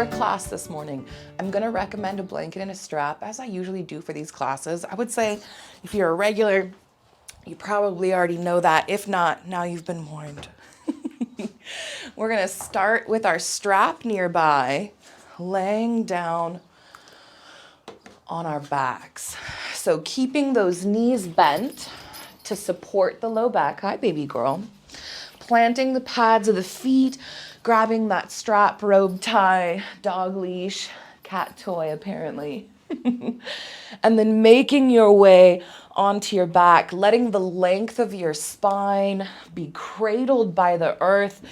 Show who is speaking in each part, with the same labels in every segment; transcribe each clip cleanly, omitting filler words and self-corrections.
Speaker 1: For class this morning, I'm going to recommend a blanket and a strap, as I usually do for these classes. I would say if you're a regular, you probably already know that. If not, now you've been warned. We're going to start with our strap nearby, laying down on our backs. So keeping those knees bent to support the low back. Hi, baby girl. Planting the pads of the feet, grabbing that strap, robe tie, dog leash, cat toy apparently. And then making your way onto your back, letting the length of your spine be cradled by the earth,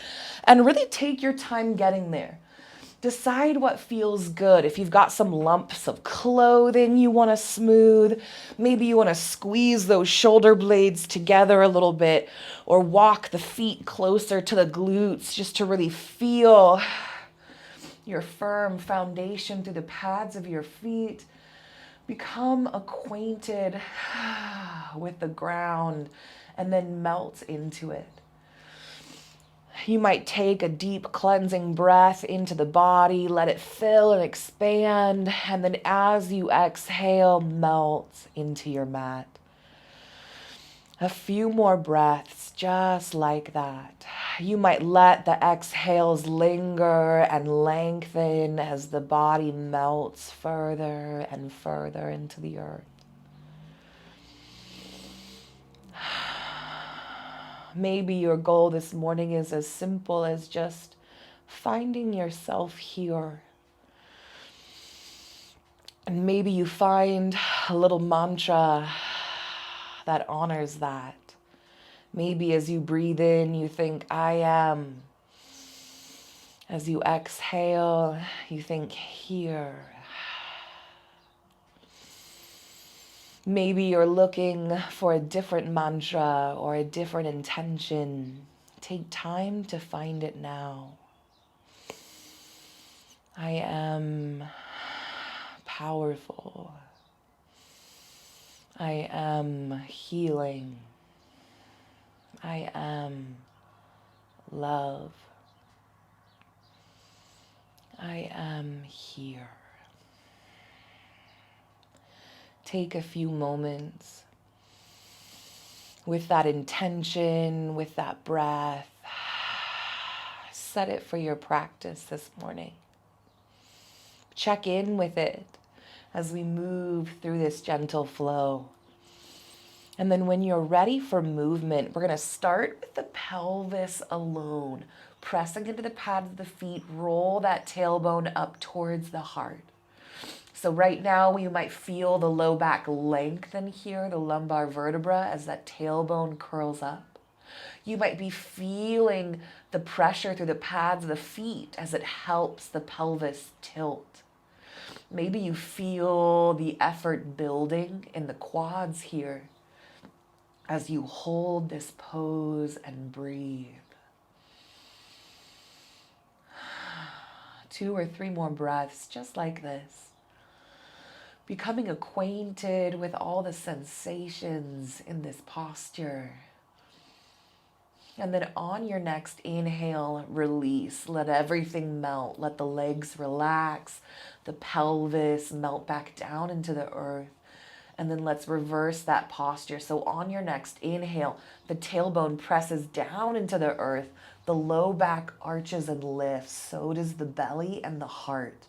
Speaker 1: and really take your time getting there. Decide what feels good. If you've got some lumps of clothing you want to smooth, maybe you want to squeeze those shoulder blades together a little bit, or walk the feet closer to the glutes just to really feel your firm foundation through the pads of your feet. Become acquainted with the ground and then melt into it. You might take a deep cleansing breath into the body, let it fill and expand, and then as you exhale, melt into your mat. A few more breaths just like that. You might let the exhales linger and lengthen as the body melts further and further into the earth. Maybe your goal this morning is as simple as just finding yourself here. And maybe you find a little mantra that honors that. Maybe as you breathe in, you think, I am. As you exhale, you think, here. Maybe you're looking for a different mantra or a different intention. Take time to find it now. I am powerful. I am healing. I am love. I am here. Take a few moments with that intention, with that breath. Set it for your practice this morning. Check in with it as we move through this gentle flow. And then when you're ready for movement, we're going to start with the pelvis alone. Pressing into the pads of the feet, roll that tailbone up towards the heart. So right now you might feel the low back lengthen here, the lumbar vertebra, as that tailbone curls up. You might be feeling the pressure through the pads of the feet as it helps the pelvis tilt. Maybe you feel the effort building in the quads here as you hold this pose and breathe. 2 or 3 more breaths just like this. Becoming acquainted with all the sensations in this posture. And then on your next inhale, release. Let everything melt. Let the legs relax, the pelvis melt back down into the earth. And then let's reverse that posture. So on your next inhale, the tailbone presses down into the earth. The low back arches and lifts. So does the belly and the heart.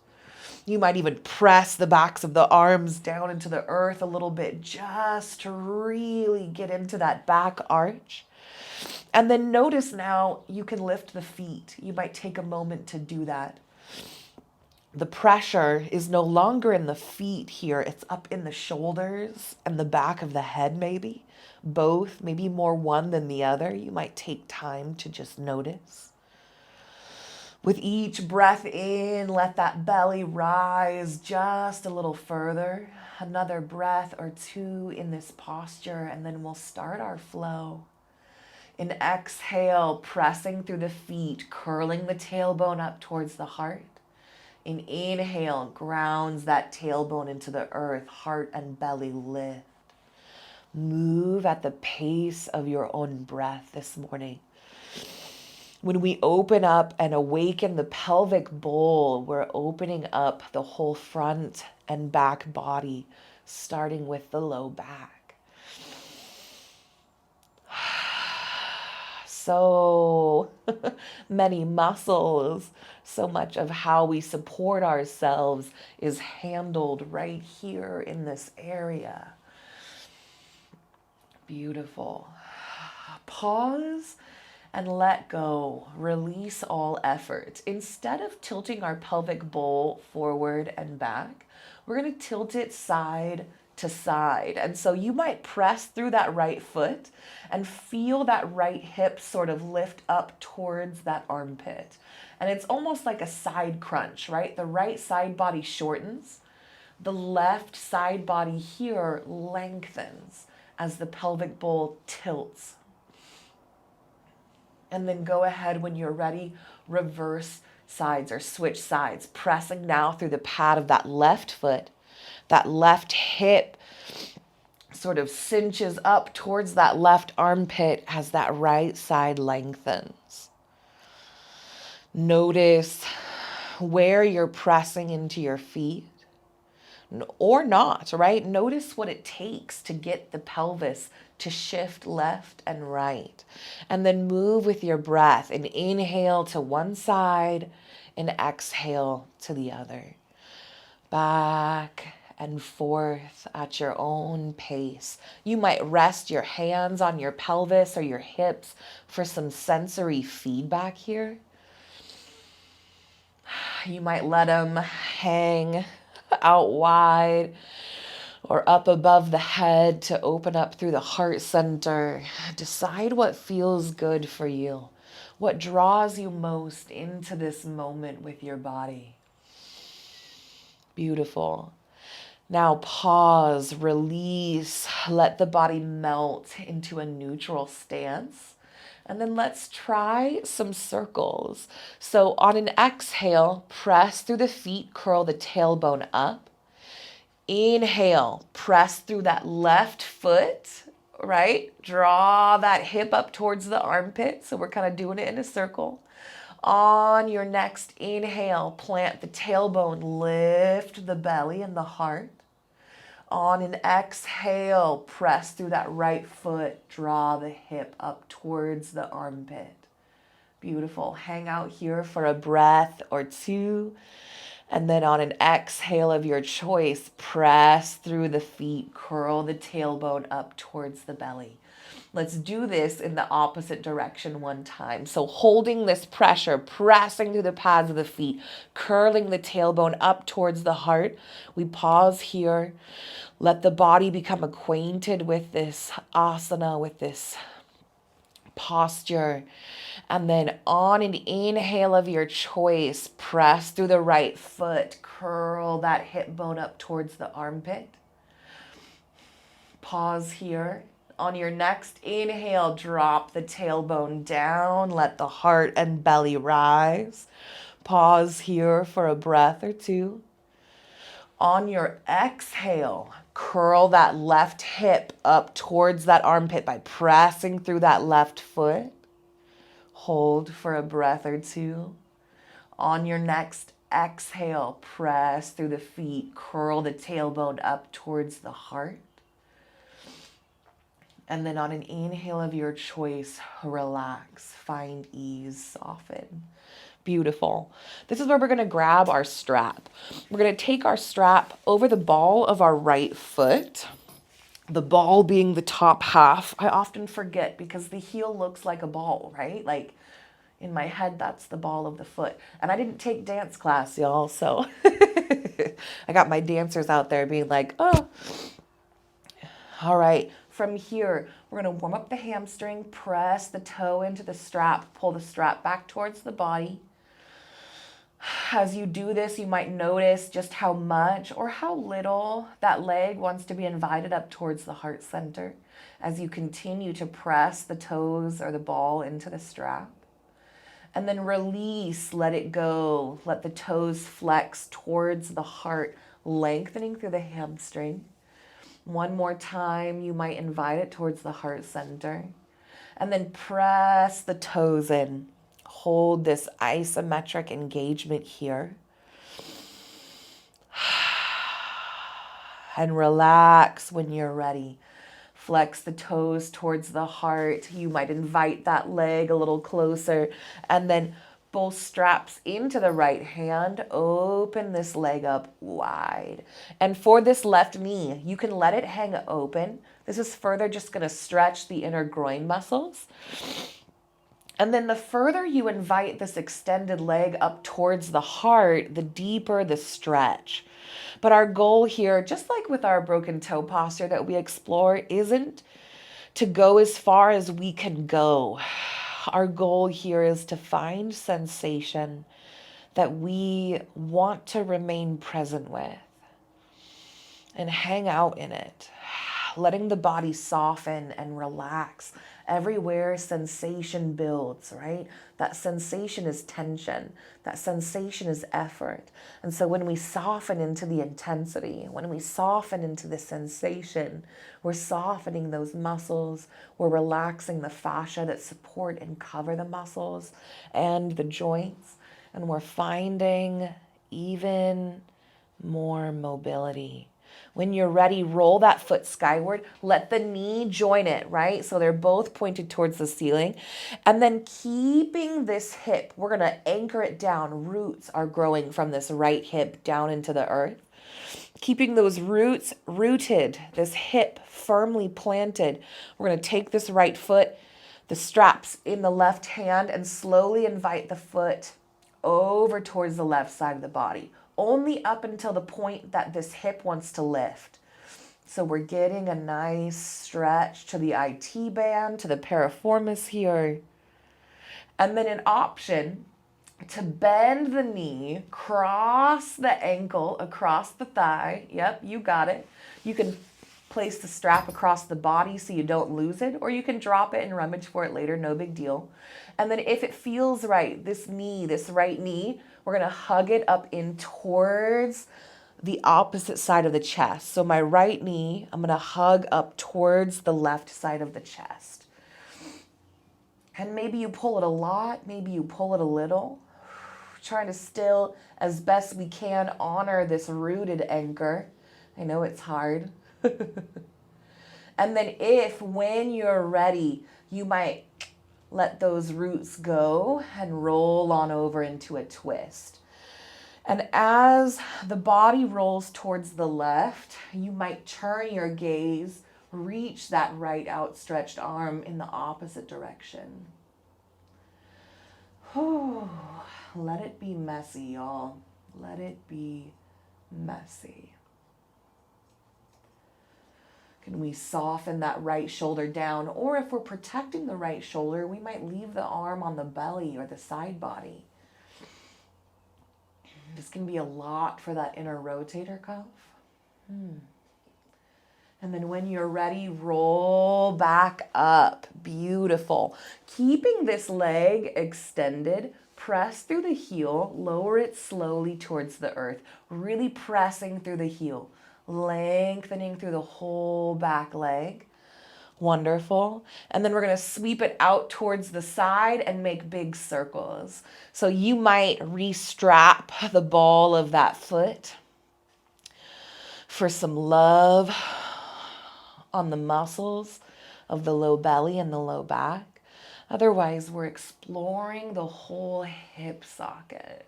Speaker 1: You might even press the backs of the arms down into the earth a little bit just to really get into that back arch. And then notice now you can lift the feet. You might take a moment to do that. The pressure is no longer in the feet here. It's up in the shoulders and the back of the head maybe. Both, maybe more one than the other. You might take time to just notice. With each breath in, let that belly rise just a little further. Another breath or 2 in this posture, and then we'll start our flow. In exhale, pressing through the feet, curling the tailbone up towards the heart. In inhale, grounds that tailbone into the earth, heart and belly lift. Move at the pace of your own breath this morning. When we open up and awaken the pelvic bowl, we're opening up the whole front and back body, starting with the low back. So many muscles, so much of how we support ourselves is handled right here in this area. Beautiful. Pause and let go. Release all effort. Instead of tilting our pelvic bowl forward and back, we're going to tilt it side to side. And so you might press through that right foot and feel that right hip sort of lift up towards that armpit. And it's almost like a side crunch, right? The right side body shortens. The left side body here lengthens as the pelvic bowl tilts. And then go ahead when you're ready, reverse sides or switch sides, pressing now through the pad of that left foot. That left hip sort of cinches up towards that left armpit as that right side lengthens. Notice where you're pressing into your feet or not, right? Notice what it takes to get the pelvis to shift left and right. And then move with your breath and inhale to one side and exhale to the other. Back and forth at your own pace. You might rest your hands on your pelvis or your hips for some sensory feedback here. You might let them hang out wide or up above the head to open up through the heart center. Decide what feels good for you, what draws you most into this moment with your body. Beautiful. Now pause, release, let the body melt into a neutral stance. And then let's try some circles. So on an exhale, press through the feet, curl the tailbone up. Inhale, press through that left foot, right? Draw that hip up towards the armpit. So we're kind of doing it in a circle. On your next inhale, plant the tailbone, lift the belly and the heart. On an exhale, press through that right foot, draw the hip up towards the armpit. Beautiful. Hang out here for a breath or two. And then on an exhale of your choice, press through the feet, curl the tailbone up towards the belly. Let's do this in the opposite direction one time. So holding this pressure, pressing through the pads of the feet, curling the tailbone up towards the heart. We pause here. Let the body become acquainted with this asana, with this posture. And then on an inhale of your choice, press through the right foot, curl that hip bone up towards the armpit. Pause here. On your next inhale, drop the tailbone down, let the heart and belly rise. Pause here for a breath or two. On your exhale, curl that left hip up towards that armpit by pressing through that left foot. Hold for a breath or two. On your next exhale, press through the feet, curl the tailbone up towards the heart. And then on an inhale of your choice, relax, find ease, soften. Beautiful. This is where we're going to grab our strap. We're going to take our strap over the ball of our right foot, the ball being the top half. I often forget because the heel looks like a ball, right? Like in my head, that's the ball of the foot. And I didn't take dance class, y'all, so I got my dancers out there being like, oh. All right. From here, we're going to warm up the hamstring, press the toe into the strap, pull the strap back towards the body. As you do this, you might notice just how much or how little that leg wants to be invited up towards the heart center as you continue to press the toes or the ball into the strap. And then release, let it go. Let the toes flex towards the heart, lengthening through the hamstring. One more time, you might invite it towards the heart center. And then press the toes in. Hold this isometric engagement here. And relax when you're ready. Flex the toes towards the heart. You might invite that leg a little closer, and then both straps into the right hand. Open this leg up wide. And for this left knee, you can let it hang open. This is further just going to stretch the inner groin muscles. And then the further you invite this extended leg up towards the heart, the deeper the stretch. But our goal here, just like with our broken toe posture that we explore, isn't to go as far as we can go. Our goal here is to find sensation that we want to remain present with and hang out in it, letting the body soften and relax. Everywhere sensation builds, right? That sensation is tension. That sensation is effort. And so when we soften into the intensity, when we soften into the sensation, we're softening those muscles. We're relaxing the fascia that support and cover the muscles and the joints. And we're finding even more mobility. When you're ready, roll that foot skyward. Let the knee join it, right? So they're both pointed towards the ceiling. And then keeping this hip, we're going to anchor it down. Roots are growing from this right hip down into the earth. Keeping those roots rooted, this hip firmly planted. We're going to take this right foot, the straps in the left hand, and slowly invite the foot over towards the left side of the body. Only up until the point that this hip wants to lift. So we're getting a nice stretch to the IT band, to the piriformis here. And then an option to bend the knee, cross the ankle across the thigh. Yep, you got it. You can place the strap across the body so you don't lose it, or you can drop it and rummage for it later, no big deal. And then if it feels right, this knee, this right knee, we're going to hug it up in towards the opposite side of the chest. So my right knee, I'm going to hug up towards the left side of the chest. And maybe you pull it a lot, maybe you pull it a little. Trying to still, as best we can, honor this rooted anchor. I know it's hard. And then when you're ready, you might let those roots go and roll on over into a twist. And as the body rolls towards the left, you might turn your gaze, reach that right outstretched arm in the opposite direction. Whew. Let it be messy, y'all. Let it be messy. Can we soften that right shoulder down? Or if we're protecting the right shoulder, we might leave the arm on the belly or the side body. This can be a lot for that inner rotator cuff. And then when you're ready, roll back up. Beautiful. Keeping this leg extended, press through the heel, lower it slowly towards the earth, really pressing through the heel. Lengthening through the whole back leg. Wonderful. And then we're going to sweep it out towards the side and make big circles. So you might restrap the ball of that foot for some love on the muscles of the low belly and the low back. Otherwise, we're exploring the whole hip socket.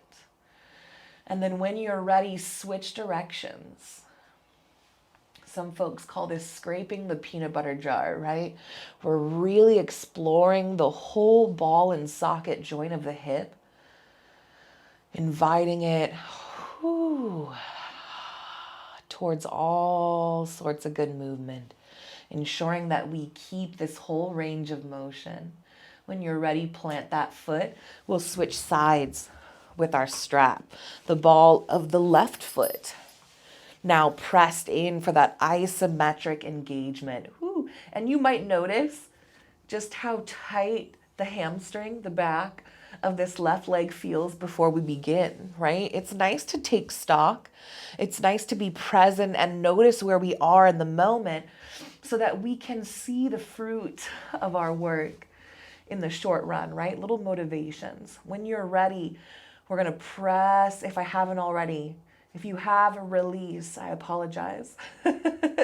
Speaker 1: And then when you're ready, switch directions. Some folks call this scraping the peanut butter jar, right? We're really exploring the whole ball and socket joint of the hip, inviting it towards all sorts of good movement, ensuring that we keep this whole range of motion. When you're ready, plant that foot. We'll switch sides with our strap. The ball of the left foot now pressed in for that isometric engagement. Whew. And you might notice just how tight the hamstring, the back of this left leg feels before we begin, right? It's nice to take stock. It's nice to be present and notice where we are in the moment so that we can see the fruit of our work
Speaker 2: in the short run, right? Little motivations. When you're ready, we're going to press, if I haven't already. If you have, release. I apologize.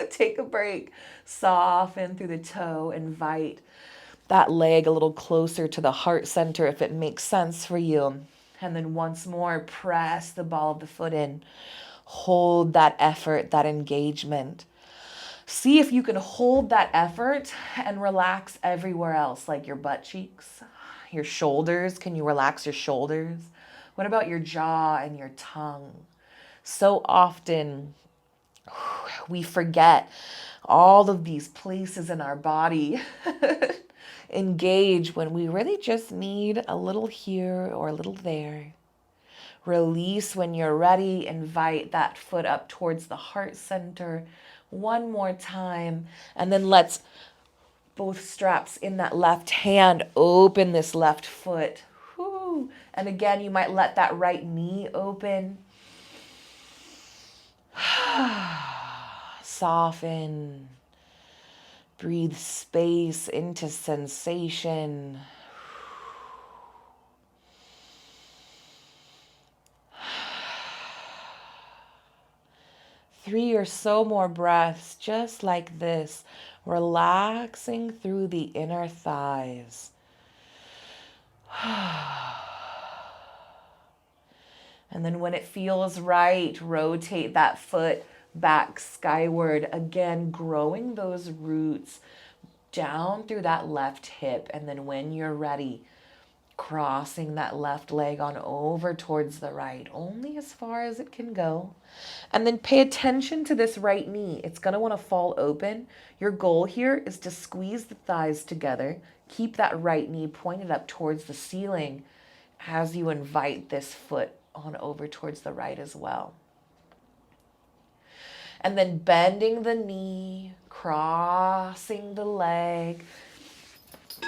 Speaker 2: Take a break. Soften through the toe. Invite that leg a little closer to the heart center if it makes sense for you. And then once more, press the ball of the foot in. Hold that effort, that engagement. See if you can hold that effort and relax everywhere else, like your butt cheeks, your shoulders. Can you relax your shoulders? What about your jaw and your tongue? So often we forget all of these places in our body engage when we really just need a little here or a little there. Release when you're ready. Invite that foot up towards the heart center one more time. And then let's both straps in that left hand. Open this left foot. Whew. And again, you might let that right knee open. Soften. Breathe space into sensation. 3 or so more breaths, just like this, relaxing through the inner thighs. And then when it feels right, rotate that foot back skyward. Again, growing those roots down through that left hip. And then when you're ready, crossing that left leg on over towards the right, only as far as it can go. And then pay attention to this right knee. It's going to want to fall open. Your goal here is to squeeze the thighs together. Keep that right knee pointed up towards the ceiling as you invite this foot on over towards the right as well. And then bending the knee, crossing the leg,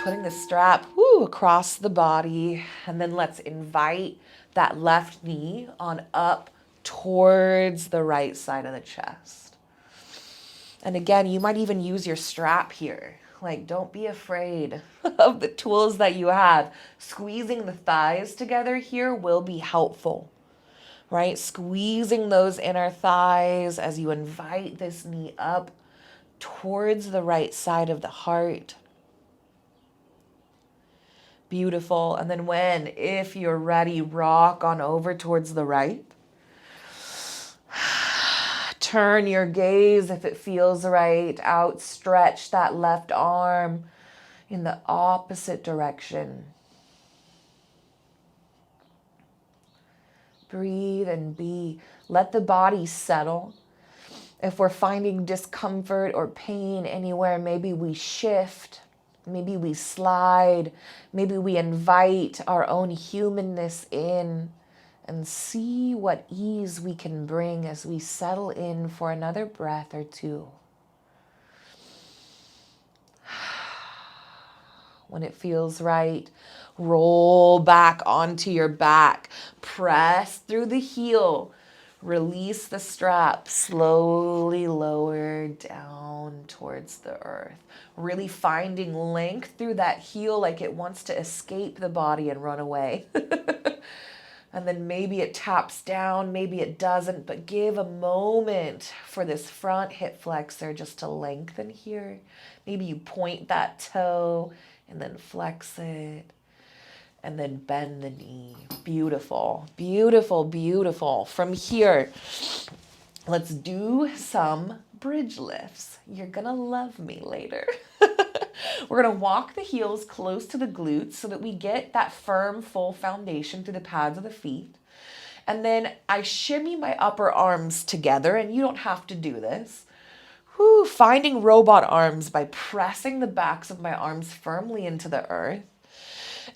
Speaker 2: putting the strap across the body. And then let's invite that left knee on up towards the right side of the chest. And again, you might even use your strap here. Like, don't be afraid of the tools that you have. Squeezing the thighs together here will be helpful, right? Squeezing those inner thighs as you invite this knee up towards the right side of the heart. Beautiful. And then if you're ready, rock on over towards the right. Turn your gaze if it feels right. Outstretch that left arm in the opposite direction. Breathe and be. Let the body settle. If we're finding discomfort or pain anywhere, maybe we shift. Maybe we slide. Maybe we invite our own humanness in and see what ease we can bring as we settle in for another breath or two. When it feels right, roll back onto your back. Press through the heel. Release the strap. Slowly lower down towards the earth. Really finding length through that heel, like it wants to escape the body and run away. And then maybe it taps down, maybe it doesn't, but give a moment for this front hip flexor just to lengthen here. Maybe you point that toe and then flex it and then bend the knee. Beautiful, beautiful, beautiful. From here, let's do some bridge lifts. You're gonna love me later. We're going to walk the heels close to the glutes so that we get that firm, full foundation through the pads of the feet. And then I shimmy my upper arms together, and you don't have to do this. Finding robot arms by pressing the backs of my arms firmly into the earth.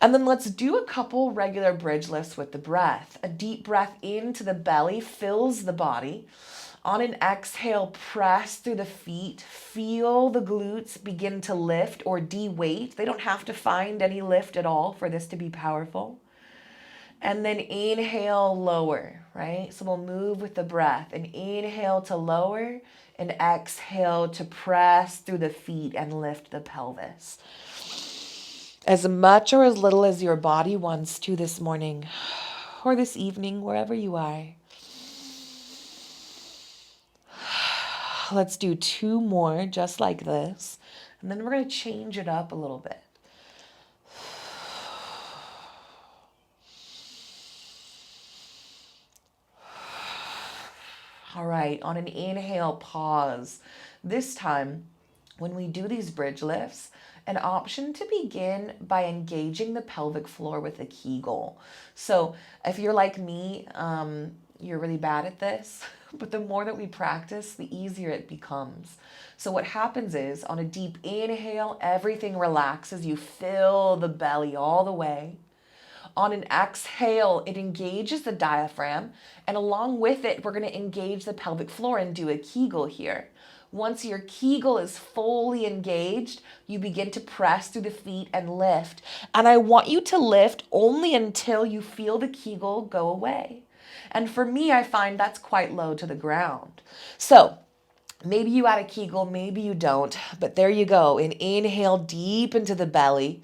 Speaker 2: And then let's do a couple regular bridge lifts with the breath. A deep breath into the belly fills the body. On an exhale, press through the feet. Feel the glutes begin to lift or de-weight. They don't have to find any lift at all for this to be powerful. And then inhale, lower, right? So we'll move with the breath. And inhale to lower and exhale to press through the feet and lift the pelvis. as much or as little as your body wants to this morning or this evening, wherever you are. Let's do 2 more just like this. And then we're going to change it up a little bit. All right, on an inhale, pause. This time, when we do these bridge lifts, an option to begin by engaging the pelvic floor with a Kegel. So if you're like me, you're really bad at this, but the more that we practice, the easier it becomes. So what happens is, on a deep inhale, everything relaxes. You fill the belly all the way. On an exhale, it engages the diaphragm, and along with it, we're going to engage the pelvic floor and do a Kegel here. Once your Kegel is fully engaged, you begin to press through the feet and lift. And I want you to lift only until you feel the Kegel go away. And for me, I find that's quite low to the ground. So maybe you add a Kegel, maybe you don't, but there you go. An inhale deep into the belly.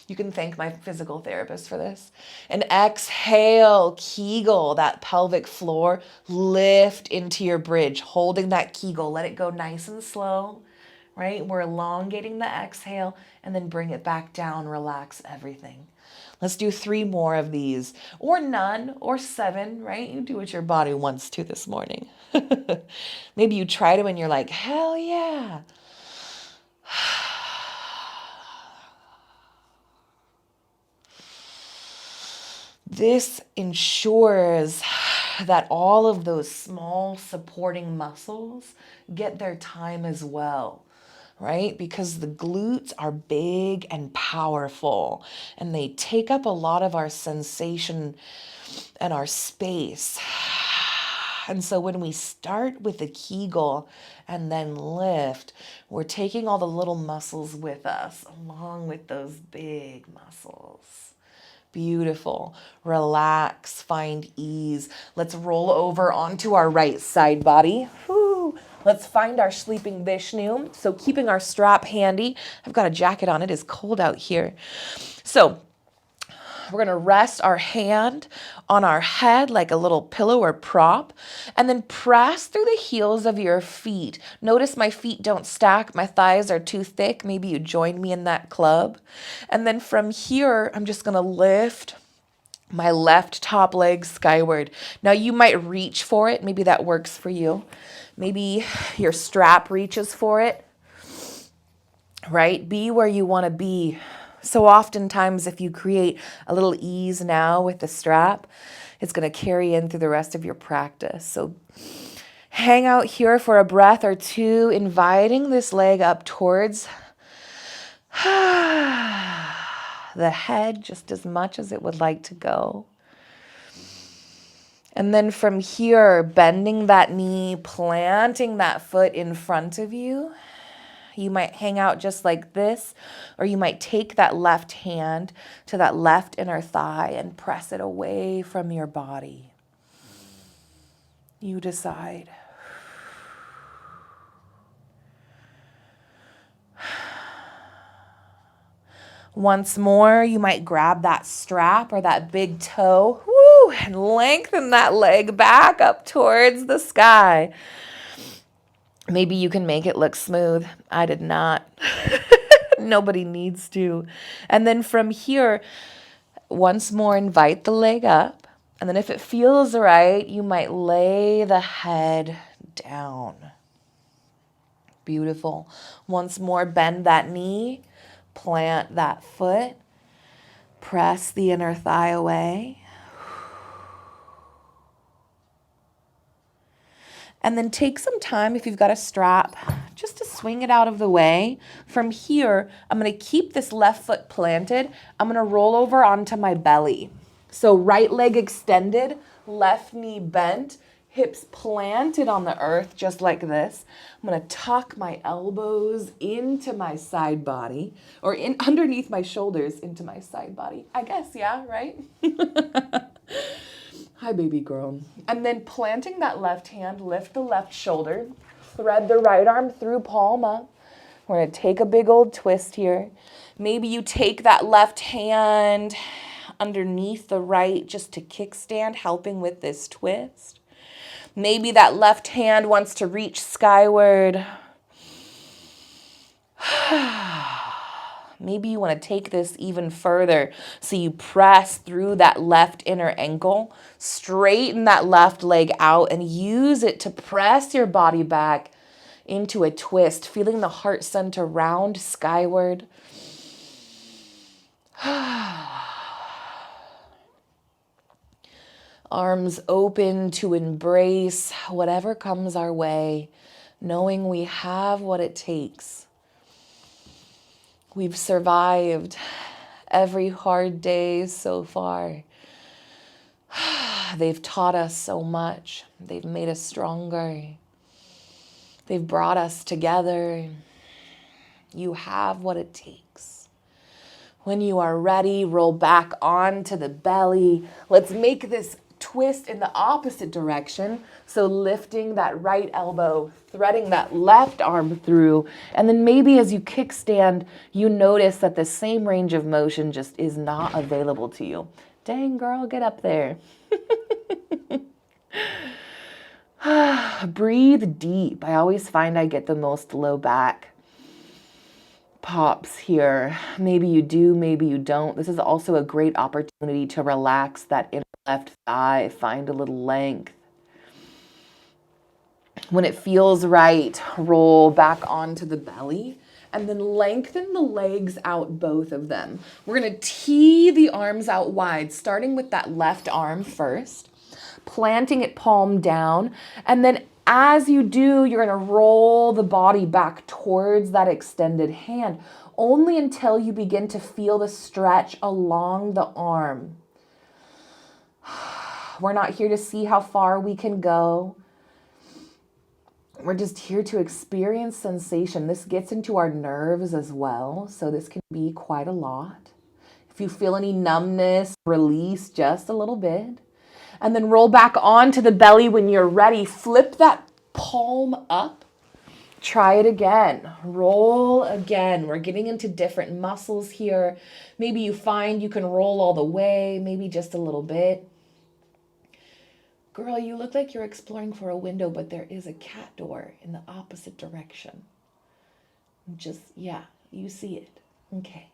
Speaker 2: You can thank my physical therapist for this. And exhale, Kegel, that pelvic floor, lift into your bridge, holding that Kegel. Let it go nice and slow, right? We're elongating the exhale and then bring it back down, relax everything. Let's do 3 more of these, or none, or 7, right? You do what your body wants to this morning. Maybe you tried them and you're like, hell yeah. This ensures that all of those small supporting muscles get their time as well, right? Because the glutes are big and powerful, and they take up a lot of our sensation and our space. And so when we start with the Kegel and then lift, we're taking all the little muscles with us, along with those big muscles. Beautiful. Relax, find ease. Let's roll over onto our right side body. Whew. Let's find our sleeping Vishnu. So keeping our strap handy. I've got a jacket on. It is cold out here. So we're going to rest our hand on our head like a little pillow or prop, and then press through the heels of your feet. Notice my feet don't stack. My thighs are too thick. Maybe you join me in that club. And then from here, I'm just going to lift my left top leg skyward. Now you might reach for it. Maybe that works for you. Maybe your strap reaches for it, right? Be where you want to be. So oftentimes, if you create a little ease now with the strap, it's going to carry in through the rest of your practice. So hang out here for a breath or 2, inviting this leg up towards the head just as much as it would like to go. And then from here, bending that knee, planting that foot in front of you. You might hang out just like this, or you might take that left hand to that left inner thigh and press it away from your body. You decide. Once more, you might grab that strap or that big toe, and lengthen that leg back up towards the sky. Maybe you can make it look smooth. I did not. Nobody needs to. And then from here, once more, invite the leg up. And then if it feels right, you might lay the head down. Beautiful. Once more, bend that knee, plant that foot, press the inner thigh away. And then take some time, if you've got a strap, just to swing it out of the way. From here, I'm going to keep this left foot planted. I'm going to roll over onto my belly. So right leg extended, left knee bent, hips planted on the earth, just like this. I'm going to tuck my elbows into my side body, or in underneath my shoulders into my side body. I guess, yeah, right? Hi, baby girl. And then planting that left hand, lift the left shoulder, thread the right arm through palm up. We're going to take a big old twist here. Maybe you take that left hand underneath the right just to kickstand, helping with this twist. Maybe that left hand wants to reach skyward. Maybe you want to take this even further. So you press through that left inner ankle, straighten that left leg out, and use it to press your body back into a twist, feeling the heart center round skyward. Arms open to embrace whatever comes our way, knowing we have what it takes. We've survived every hard day so far. They've taught us so much. They've made us stronger. They've brought us together. You have what it takes. When you are ready, roll back onto the belly. Let's make this twist in the opposite direction. So lifting that right elbow, threading that left arm through. And then maybe as you kickstand, you notice that the same range of motion just is not available to you. Dang, girl, get up there. Breathe deep. I always find I get the most low back pops here. Maybe you do, maybe you don't. This is also a great opportunity to relax that inner left thigh, find a little length. When it feels right, roll back onto the belly and then lengthen the legs out, both of them. We're going to tee the arms out wide, starting with that left arm first, planting it palm down, and then as you do, you're going to roll the body back towards that extended hand, only until you begin to feel the stretch along the arm. We're not here to see how far we can go. We're just here to experience sensation. This gets into our nerves as well, so this can be quite a lot. If you feel any numbness, release just a little bit. And then roll back onto the belly when you're ready. Flip that palm up. Try it again. Roll again. We're getting into different muscles here. Maybe you find you can roll all the way, maybe just a little bit. Girl, you look like you're exploring for a window, but there is a cat door in the opposite direction. Yeah, you see it. Okay.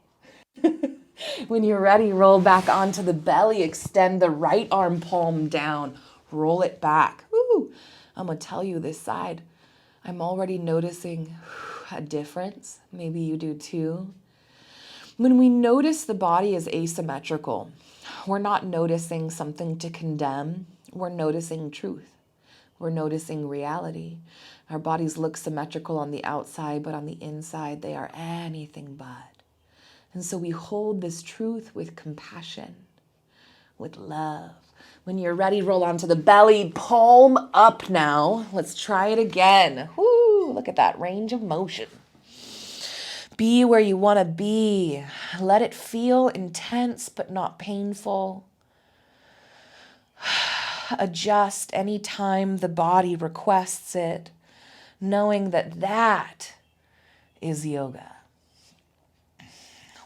Speaker 2: When you're ready, roll back onto the belly. Extend the right arm palm down. Roll it back. Woo! I'm going to tell you this side. I'm already noticing a difference. Maybe you do too. When we notice the body is asymmetrical, we're not noticing something to condemn. We're noticing truth. We're noticing reality. Our bodies look symmetrical on the outside, but on the inside, they are anything but. And so we hold this truth with compassion, with love. When you're ready, roll onto the belly, palm up now. Let's try it again. Woo, look at that range of motion. Be where you want to be. Let it feel intense, but not painful. Adjust anytime the body requests it, knowing that that is yoga.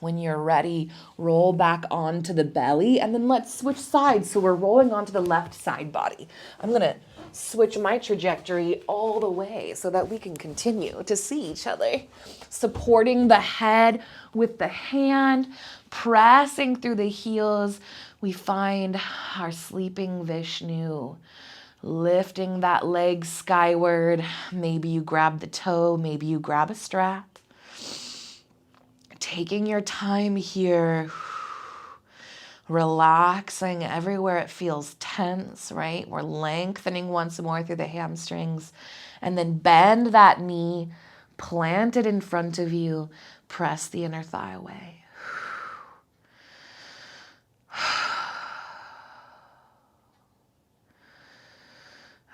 Speaker 2: When you're ready, roll back onto the belly, and then let's switch sides. So we're rolling onto the left side body. I'm going to switch my trajectory all the way so that we can continue to see each other. Supporting the head with the hand, pressing through the heels, we find our sleeping Vishnu. Lifting that leg skyward. Maybe you grab the toe, maybe you grab a strap. Taking your time here, relaxing everywhere it feels tense, right? We're lengthening once more through the hamstrings, and then bend that knee, plant it in front of you, press the inner thigh away.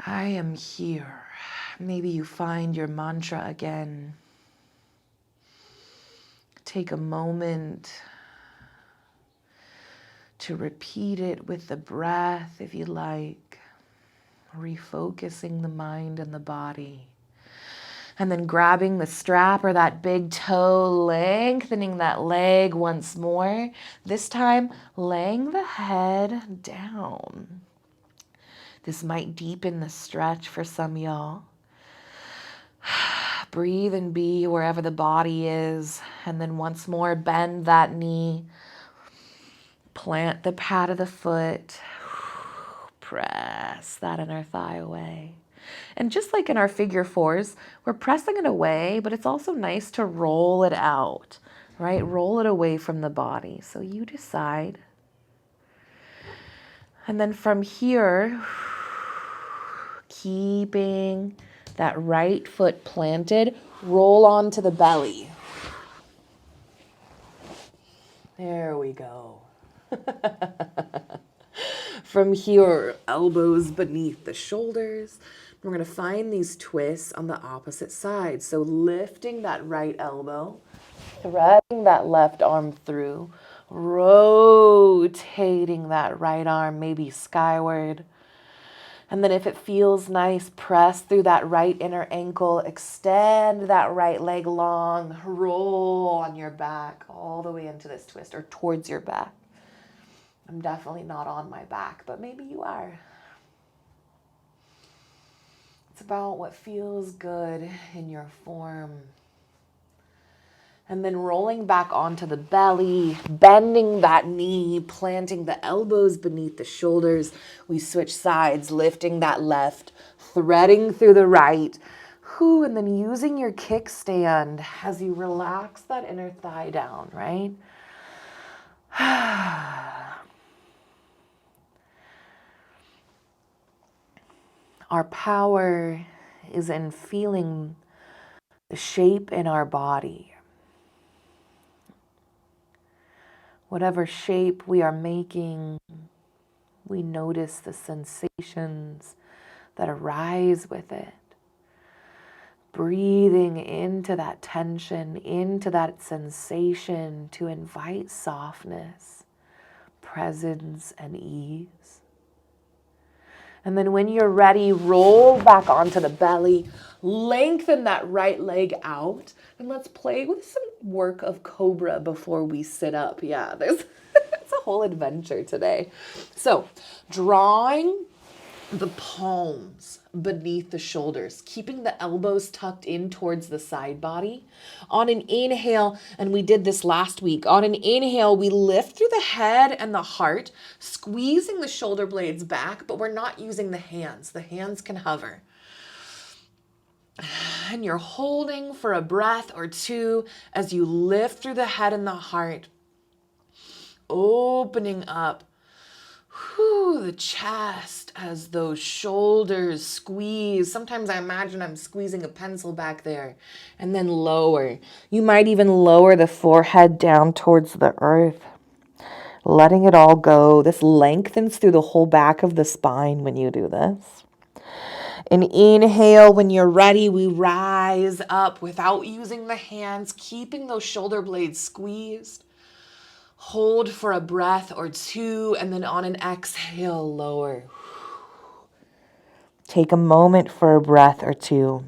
Speaker 2: I am here. Maybe you find your mantra again. Take a moment to repeat it with the breath if you like, refocusing the mind and the body. And then grabbing the strap or that big toe, lengthening that leg once more. This time, laying the head down. This might deepen the stretch for some y'all. Breathe and be wherever the body is. And then once more, bend that knee. Plant the pad of the foot. Press that inner thigh away. And just like in our figure fours, we're pressing it away, but it's also nice to roll it out, right? Roll it away from the body. So you decide. And then from here, keeping that right foot planted, roll onto the belly. There we go. From here, elbows beneath the shoulders. We're going to find these twists on the opposite side. So lifting that right elbow, threading that left arm through, rotating that right arm maybe skyward. And then if it feels nice, press through that right inner ankle, extend that right leg long, roll on your back all the way into this twist or towards your back. I'm definitely not on my back, but maybe you are. It's about what feels good in your form. And then rolling back onto the belly, bending that knee, planting the elbows beneath the shoulders. We switch sides, lifting that left, threading through the right. And then using your kickstand as you relax that inner thigh down, right? Our power is in feeling the shape in our body. Whatever shape we are making, we notice the sensations that arise with it. Breathing into that tension, into that sensation to invite softness, presence, and ease. And then when you're ready, roll back onto the belly, lengthen that right leg out, and let's play with some work of cobra before we sit up. Yeah, there's it's a whole adventure today. So, drawing the palms beneath the shoulders, keeping the elbows tucked in towards the side body. On an inhale, and we did this last week, on an inhale, we lift through the head and the heart, squeezing the shoulder blades back, but we're not using the hands. The hands can hover. And you're holding for a breath or two as you lift through the head and the heart, opening up the chest as those shoulders squeeze. Sometimes I imagine I'm squeezing a pencil back there, and then lower. You might even lower the forehead down towards the earth, letting it all go. This lengthens through the whole back of the spine when you do this. An inhale, when you're ready, we rise up without using the hands, keeping those shoulder blades squeezed. Hold for a breath or two, and then on an exhale, lower. Take a moment for a breath or two.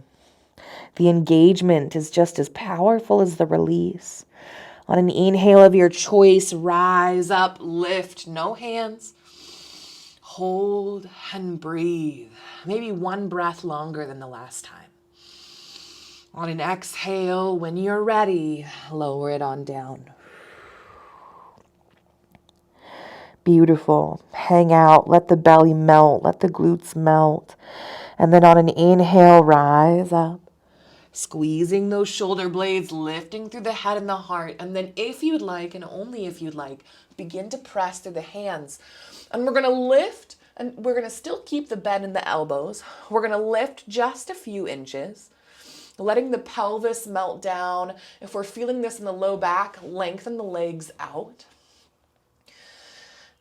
Speaker 2: The engagement is just as powerful as the release. On an inhale of your choice, rise up, lift, no hands. Hold and breathe. Maybe one breath longer than the last time. On an exhale, when you're ready, lower it on down. Beautiful. Hang out. Let the belly melt. Let the glutes melt. And then on an inhale, rise up. Squeezing those shoulder blades, lifting through the head and the heart. And then if you'd like, and only if you'd like, begin to press through the hands. And we're going to lift, and we're going to still keep the bend in the elbows. We're going to lift just a few inches, letting the pelvis melt down. If we're feeling this in the low back, lengthen the legs out.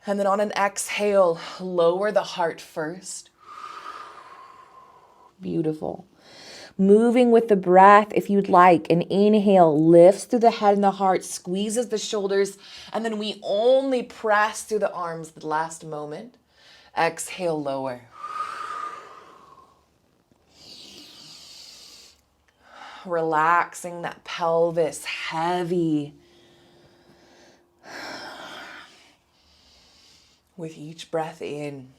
Speaker 2: And then on an exhale, lower the heart first. Beautiful. Moving with the breath, if you'd like. An inhale lifts through the head and the heart, squeezes the shoulders, and then we only press through the arms the last moment. Exhale, lower. Relaxing that pelvis, heavy. With each breath in.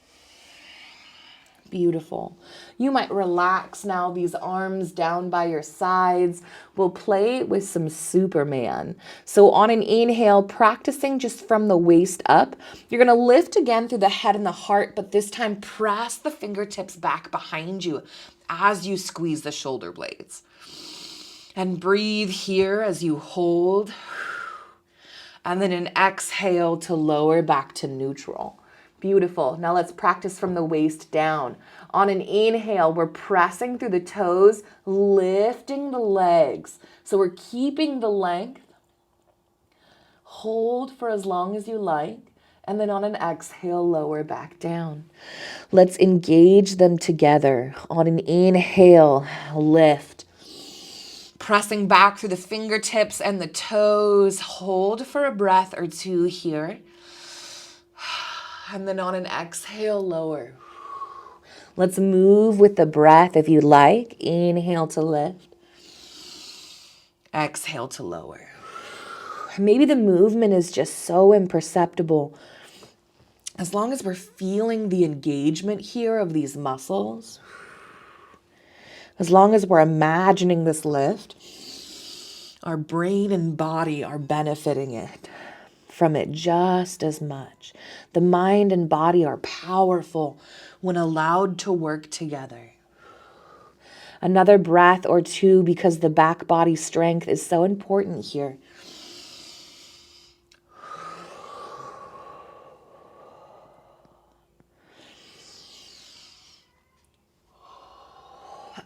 Speaker 2: Beautiful. You might relax now these arms down by your sides. We'll play with some Superman. So on an inhale, practicing just from the waist up, you're going to lift again through the head and the heart, but this time press the fingertips back behind you as you squeeze the shoulder blades. And breathe here as you hold. And then an exhale to lower back to neutral. Beautiful. Now let's practice from the waist down. On an inhale, we're pressing through the toes, lifting the legs. So we're keeping the length. Hold for as long as you like. And then on an exhale, lower back down. Let's engage them together. On an inhale, lift. Pressing back through the fingertips and the toes. Hold for a breath or two here. And then on an exhale, lower. Let's move with the breath if you like. Inhale to lift. Exhale to lower. Maybe the movement is just so imperceptible. As long as we're feeling the engagement here of these muscles, as long as we're imagining this lift, our brain and body are benefiting from it just as much. The mind and body are powerful when allowed to work together. Another breath or two because the back body strength is so important here.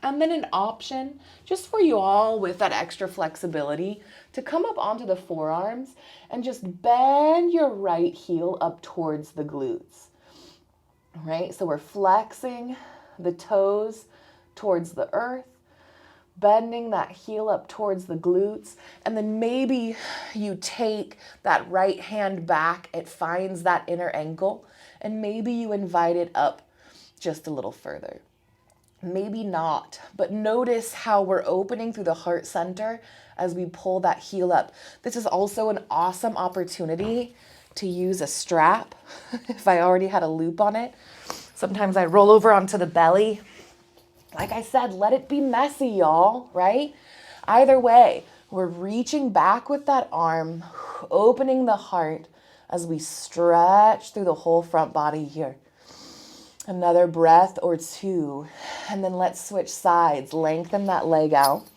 Speaker 2: And then an option, just for you all with that extra flexibility, to come up onto the forearms and just bend your right heel up towards the glutes. All right, so we're flexing the toes towards the earth, bending that heel up towards the glutes, and then maybe you take that right hand back, it finds that inner ankle, and maybe you invite it up just a little further. Maybe not, but notice how we're opening through the heart center as we pull that heel up. This is also an awesome opportunity to use a strap if I already had a loop on it. Sometimes I roll over onto the belly. Like I said, let it be messy, y'all, right? Either way, we're reaching back with that arm, opening the heart as we stretch through the whole front body here. Another breath or two, and then let's switch sides. Lengthen that leg out.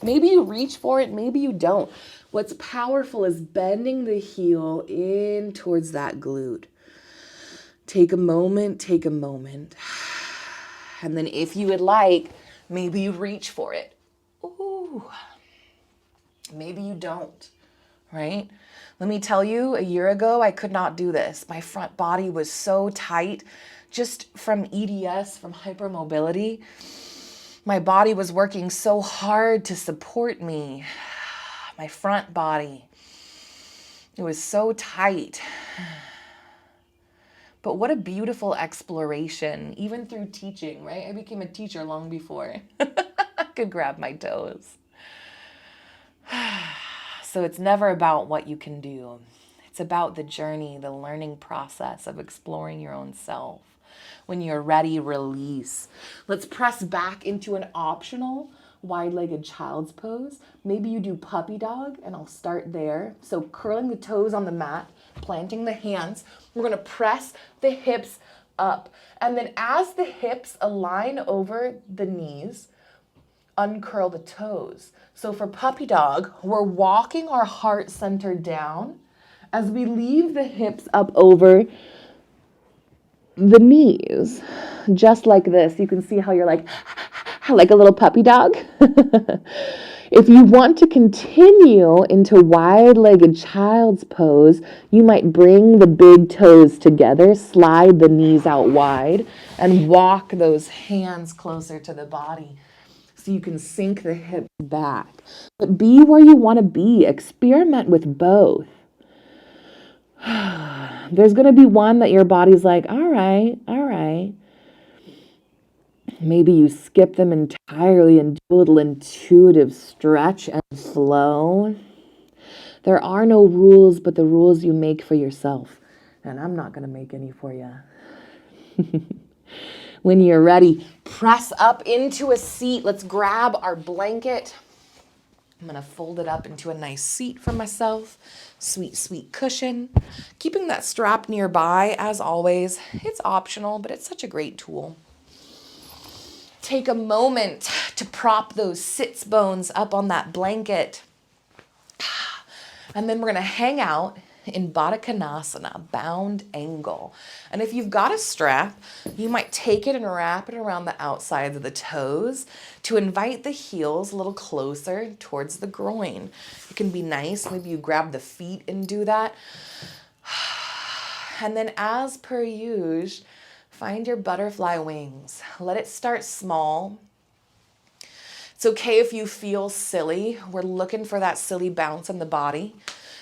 Speaker 2: Maybe you reach for it, maybe you don't. What's powerful is bending the heel in towards that glute. Take a moment. And then if you would like, maybe you reach for it. Ooh. Maybe you don't, right? Let me tell you, a year ago, I could not do this. My front body was so tight. Just from EDS, from hypermobility, my body was working so hard to support me. My front body, it was so tight. But what a beautiful exploration, even through teaching, right? I became a teacher long before I could grab my toes. So it's never about what you can do. It's about the journey, the learning process of exploring your own self. When you're ready, release. Let's press back into an optional wide-legged child's pose. Maybe you do puppy dog, and I'll start there. So curling the toes on the mat, planting the hands. We're going to press the hips up. And then as the hips align over the knees, uncurl the toes. So for puppy dog, we're walking our heart center down as we leave the hips up over the knees, just like this. You can see how you're like a little puppy dog. If you want to continue into wide-legged child's pose, you might bring the big toes together, slide the knees out wide, and walk those hands closer to the body so you can sink the hips back. But be where you want to be. Experiment with both. There's going to be one that your body's like, all right. Maybe you skip them entirely and do a little intuitive stretch and flow. There are no rules but the rules you make for yourself. And I'm not going to make any for you. When you're ready, press up into a seat. Let's grab our blanket. I'm going to fold it up into a nice seat for myself. Sweet, sweet cushion. Keeping that strap nearby, as always. It's optional, but it's such a great tool. Take a moment to prop those sits bones up on that blanket. And then we're going to hang out in Baddha Konasana, bound angle. And if you've got a strap, you might take it and wrap it around the outsides of the toes to invite the heels a little closer towards the groin. It can be nice. Maybe you grab the feet and do that. And then as per usual, find your butterfly wings. Let it start small. It's okay if you feel silly. We're looking for that silly bounce in the body.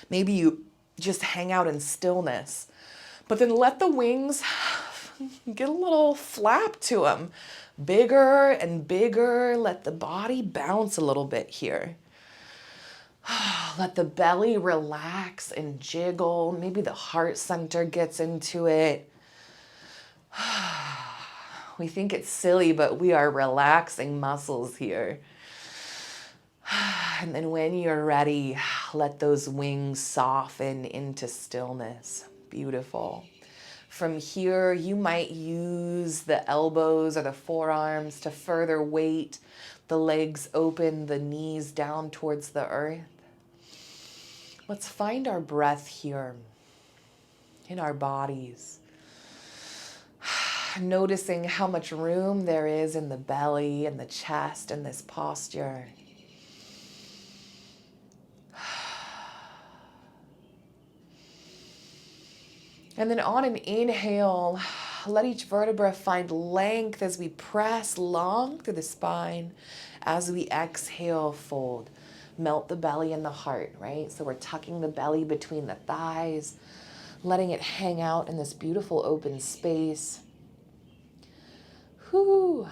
Speaker 2: Maybe you just hang out in stillness. But then let the wings get a little flap to them. Bigger and bigger. Let the body bounce a little bit here. Let the belly relax and jiggle. Maybe the heart center gets into it. We think it's silly, but we are relaxing muscles here. And then when you're ready, let those wings soften into stillness. Beautiful. From here, you might use the elbows or the forearms to further weight the legs open, the knees down towards the earth. Let's find our breath here in our bodies. Noticing how much room there is in the belly and the chest in this posture. And then on an inhale, let each vertebra find length as we press long through the spine. As we exhale, fold. Melt the belly and the heart, right? So we're tucking the belly between the thighs, letting it hang out in this beautiful open space. Whew.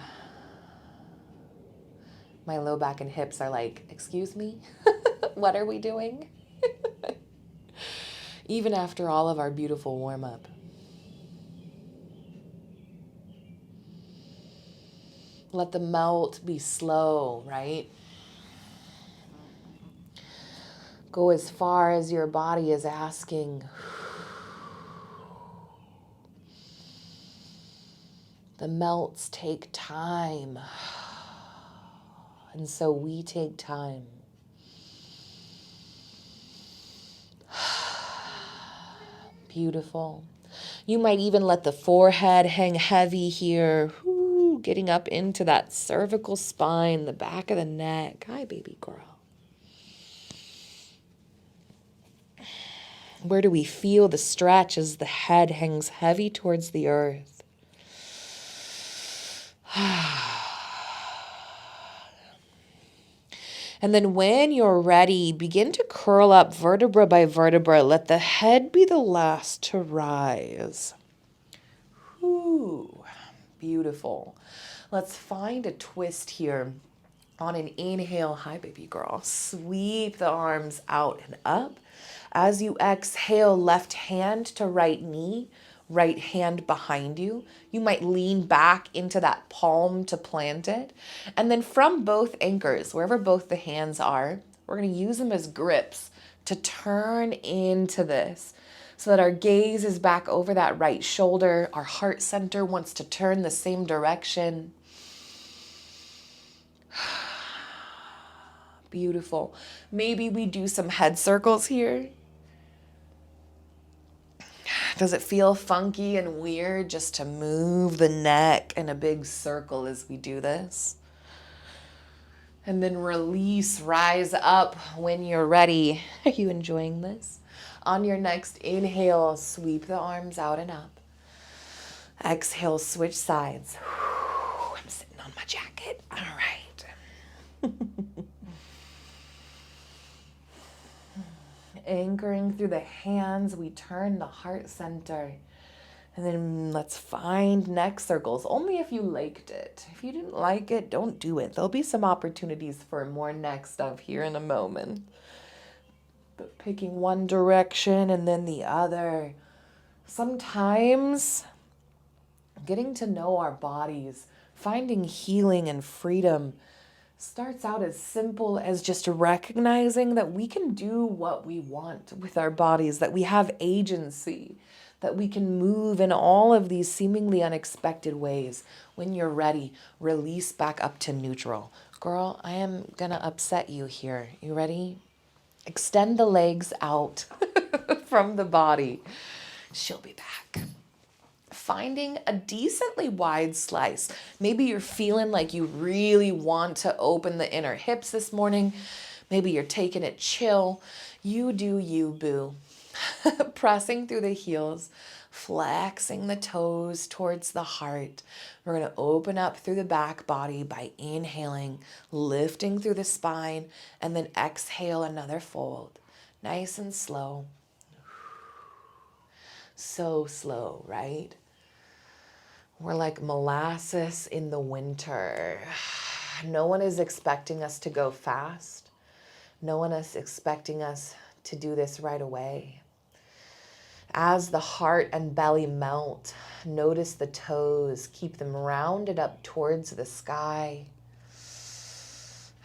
Speaker 2: My low back and hips are like, excuse me? What are we doing? Even after all of our beautiful warm-up. Let the melt be slow, right? Go as far as your body is asking. The melts take time. And so we take time. Beautiful. You might even let the forehead hang heavy here. Ooh, getting up into that cervical spine, the back of the neck. Hi, baby girl. Where do we feel the stretch as the head hangs heavy towards the earth? And then when you're ready, begin to curl up vertebra by vertebra. Let the head be the last to rise. Ooh, beautiful. Let's find a twist here. On an inhale, hi baby girl, sweep the arms out and up. As you exhale, left hand to right knee, right hand behind you. You might lean back into that palm to plant it. And then from both anchors, wherever both the hands are, we're going to use them as grips to turn into this so that our gaze is back over that right shoulder. Our heart center wants to turn the same direction. Beautiful. Maybe we do some head circles here. Does it feel funky and weird just to move the neck in a big circle as we do this? And then release, rise up when you're ready. Are you enjoying this? On your next inhale, sweep the arms out and up. Exhale, switch sides. I'm sitting on my jacket. All right. Anchoring through the hands, we turn the heart center And then let's find neck circles, only if you liked it. If you didn't like it, don't do it. There'll be some opportunities for more neck stuff here in a moment. But picking one direction and then the other. Sometimes getting to know our bodies, finding healing and freedom starts out as simple as just recognizing that we can do what we want with our bodies, that we have agency, that we can move in all of these seemingly unexpected ways. When you're ready, release back up to neutral. Girl, I am gonna upset you here. You ready? Extend the legs out from the body. She'll be back. Finding a decently wide slice. Maybe you're feeling like you really want to open the inner hips this morning. Maybe you're taking it chill. You do you, boo. Pressing through the heels, flexing the toes towards the heart. We're going to open up through the back body by inhaling, lifting through the spine, and then exhale another fold. Nice and slow. So slow, right? We're like molasses in the winter. No one is expecting us to go fast. No one is expecting us to do this right away. As the heart and belly melt, notice the toes. Keep them rounded up towards the sky.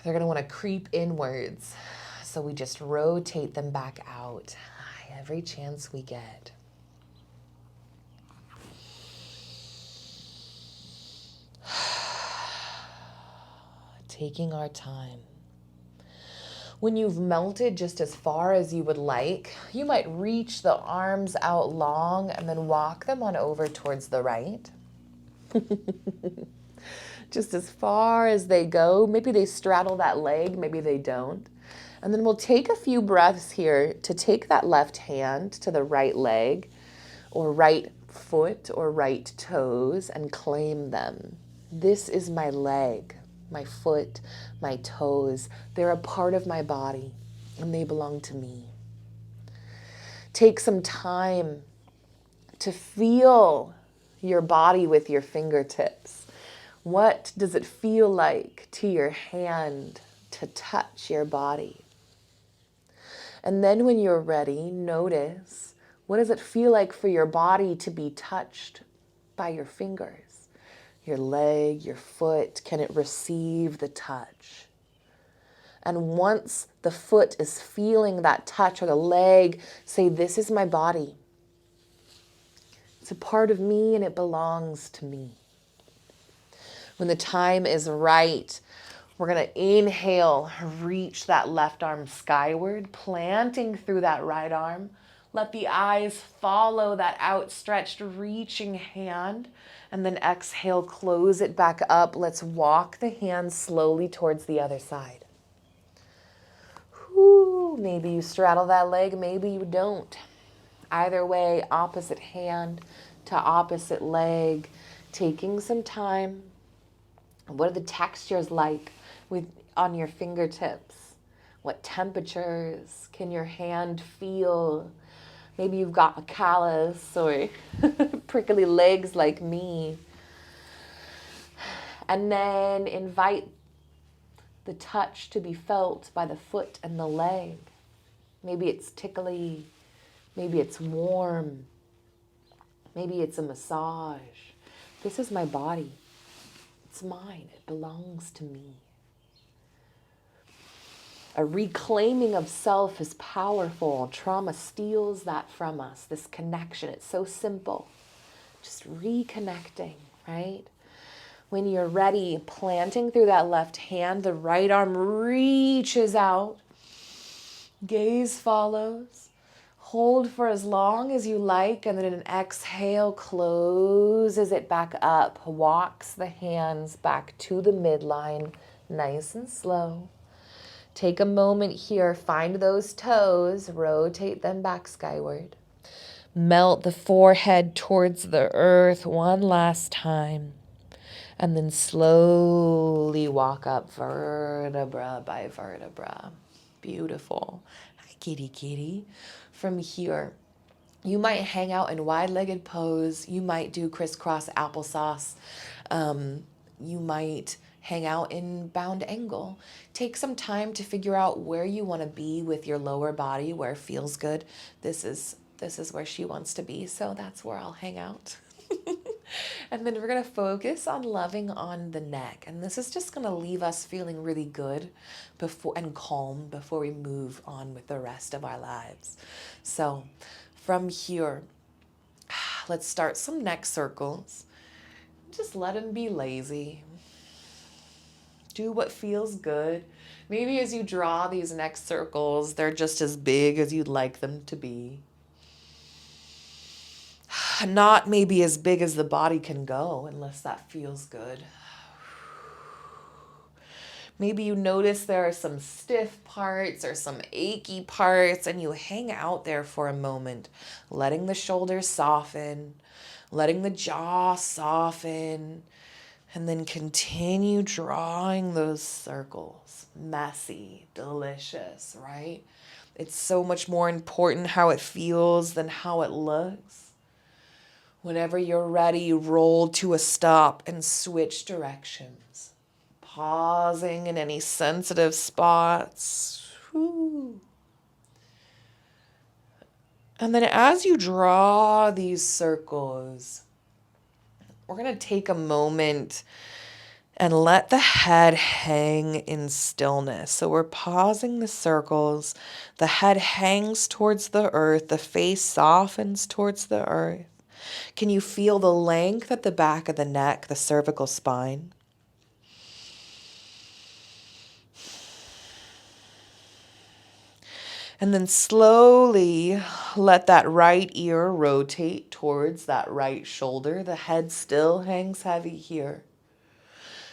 Speaker 2: They're going to want to creep inwards. So we just rotate them back out every chance we get. Taking our time. When you've melted just as far as you would like, you might reach the arms out long and then walk them on over towards the right. Just as far as they go. Maybe they straddle that leg, maybe they don't. And then we'll take a few breaths here to take that left hand to the right leg or right foot or right toes and claim them. This is my leg, my foot, my toes. They're a part of my body and they belong to me. Take some time to feel your body with your fingertips. What does it feel like to your hand to touch your body? And then when you're ready, notice, what does it feel like for your body to be touched by your fingers? Your leg, your foot, can it receive the touch? And once the foot is feeling that touch or the leg, say, this is my body. It's a part of me and it belongs to me. When the time is right, we're going to inhale, reach that left arm skyward, planting through that right arm. Let the eyes follow that outstretched, reaching hand. And then exhale, close it back up. Let's walk the hands slowly towards the other side. Whew, maybe you straddle that leg, maybe you don't. Either way, opposite hand to opposite leg, taking some time. What are the textures like on your fingertips? What temperatures can your hand feel? Maybe you've got a callus or prickly legs like me. And then invite the touch to be felt by the foot and the leg. Maybe it's tickly. Maybe it's warm. Maybe it's a massage. This is my body. It's mine. It belongs to me. A reclaiming of self is powerful. Trauma steals that from us, this connection. It's so simple. Just reconnecting, right? When you're ready, planting through that left hand, the right arm reaches out. Gaze follows. Hold for as long as you like, and then in an exhale, closes it back up. Walks the hands back to the midline, nice and slow. Take a moment here, find those toes, rotate them back skyward. Melt the forehead towards the earth one last time. And then slowly walk up vertebra by vertebra. Beautiful. Hi, kitty, kitty. From here, You might hang out in wide-legged pose. You might do crisscross applesauce. You might hang out in bound angle. Take some time to figure out where you want to be with your lower body, where it feels good. This is where she wants to be, so that's where I'll hang out. And then we're going to focus on loving on the neck. And this is just going to leave us feeling really good before and calm before we move on with the rest of our lives. So from here, let's start some neck circles. Just let them be lazy. Do what feels good. Maybe as you draw these neck circles, they're just as big as you'd like them to be. Not maybe as big as the body can go, unless that feels good. Maybe you notice there are some stiff parts or some achy parts, and you hang out there for a moment, letting the shoulders soften, letting the jaw soften, and then continue drawing those circles. Messy, delicious, right? It's so much more important how it feels than how it looks. Whenever you're ready, roll to a stop and switch directions. Pausing in any sensitive spots. Whew. And then as you draw these circles, we're going to take a moment and let the head hang in stillness. So we're pausing the circles. The head hangs towards the earth. The face softens towards the earth. Can you feel the length at the back of the neck, the cervical spine? And then slowly let that right ear rotate towards that right shoulder. The head still hangs heavy here.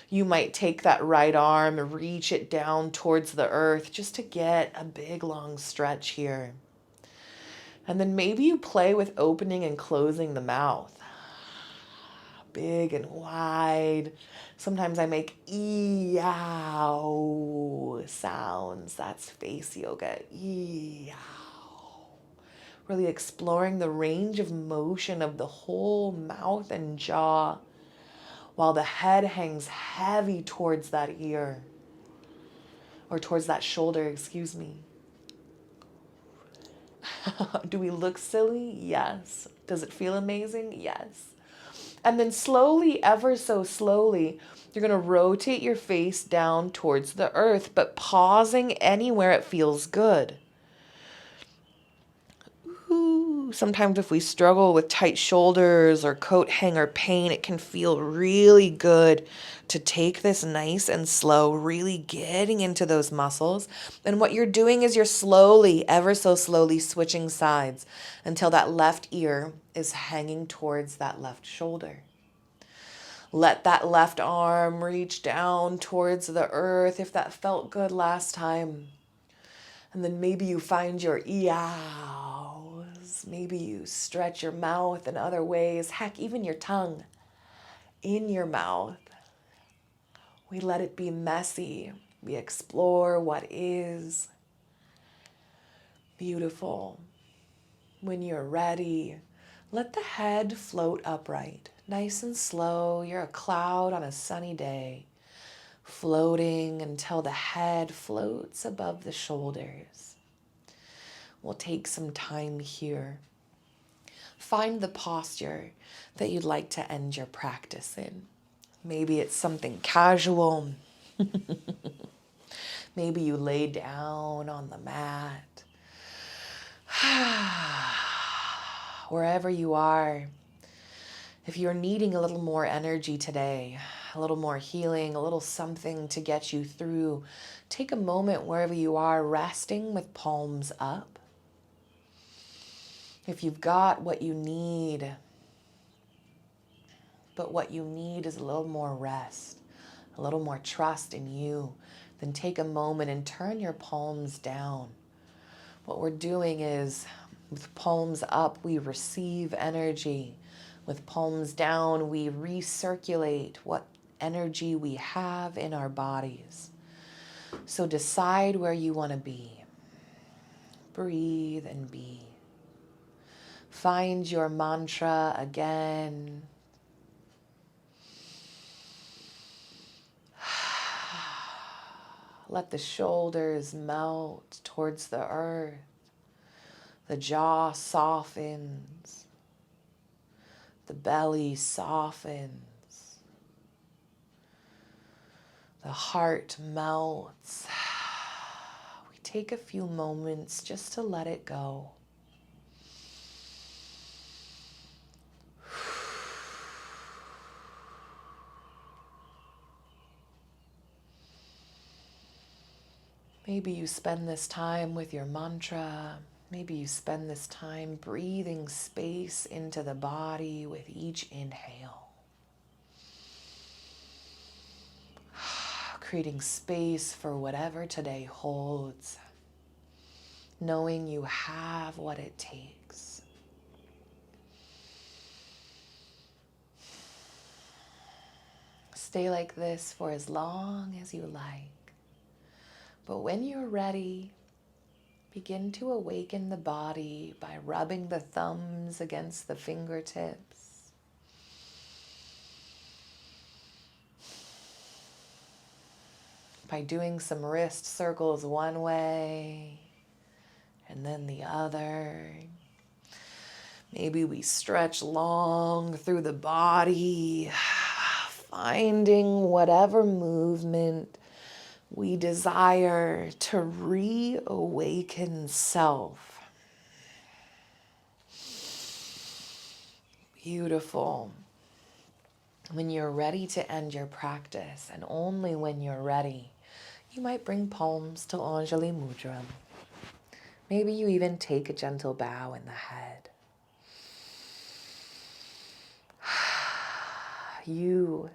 Speaker 2: You might take that right arm and reach it down towards the earth just to get a big long stretch here. And then maybe you play with opening and closing the mouth. Big and wide. Sometimes I make ee-ow sounds. That's face yoga. Ee-ow. Really exploring the range of motion of the whole mouth and jaw while the head hangs heavy towards that ear or towards that shoulder, excuse me. Do we look silly? Yes. Does it feel amazing? Yes. And then slowly, ever so slowly, you're going to rotate your face down towards the earth, but pausing anywhere it feels good. Ooh, sometimes if we struggle with tight shoulders or coat hanger pain, it can feel really good to take this nice and slow, really getting into those muscles. And what you're doing is you're slowly, ever so slowly switching sides until that left ear is hanging towards that left shoulder. Let that left arm reach down towards the earth if that felt good last time. And then maybe you find your eows. Maybe you stretch your mouth in other ways. Heck, even your tongue in your mouth. We let it be messy. We explore what is. Beautiful. When you're ready, let the head float upright. Nice and slow. You're a cloud on a sunny day, floating until the head floats above the shoulders. We'll take some time here. Find the posture that you'd like to end your practice in. Maybe it's something casual. Maybe you lay down on the mat. Wherever you are, if you're needing a little more energy today, a little more healing, a little something to get you through, take a moment wherever you are, resting with palms up. If you've got what you need, but what you need is a little more rest, a little more trust in you, then take a moment and turn your palms down. What we're doing is, with palms up, we receive energy. With palms down, we recirculate what energy we have in our bodies. So decide where you want to be. Breathe and be. Find your mantra again. Let the shoulders melt towards the earth. The jaw softens. The belly softens. The heart melts. We take a few moments just to let it go. Maybe you spend this time with your mantra. Maybe you spend this time breathing space into the body with each inhale. Creating space for whatever today holds. Knowing you have what it takes. Stay like this for as long as you like. But when you're ready, begin to awaken the body by rubbing the thumbs against the fingertips. By doing some wrist circles one way and then the other. Maybe we stretch long through the body, finding whatever movement we desire to reawaken self. Beautiful. When you're ready to end your practice, and only when you're ready, you might bring palms to Anjali Mudra. Maybe you even take a gentle bow in the head. You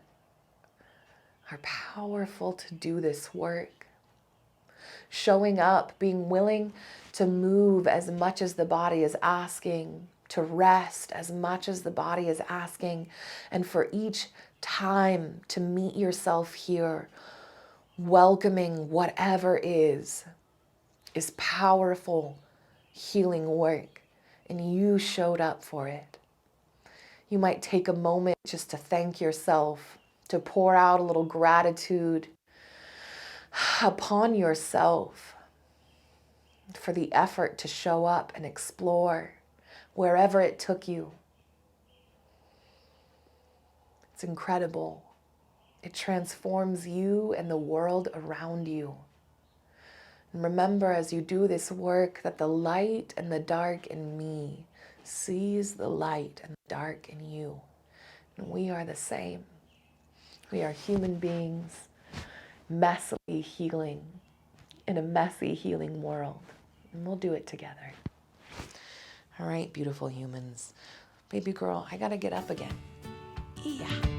Speaker 2: are powerful to do this work. Showing up, being willing to move as much as the body is asking, to rest as much as the body is asking, and for each time to meet yourself here, welcoming whatever is powerful healing work, and you showed up for it. You might take a moment just to thank yourself, to pour out a little gratitude upon yourself for the effort to show up and explore wherever it took you. It's incredible. It transforms you and the world around you. And remember, as you do this work, that the light and the dark in me sees the light and the dark in you. And we are the same. We are human beings, messily healing in a messy healing world. And we'll do it together. All right, beautiful humans. Baby girl, I gotta get up again. Yeah.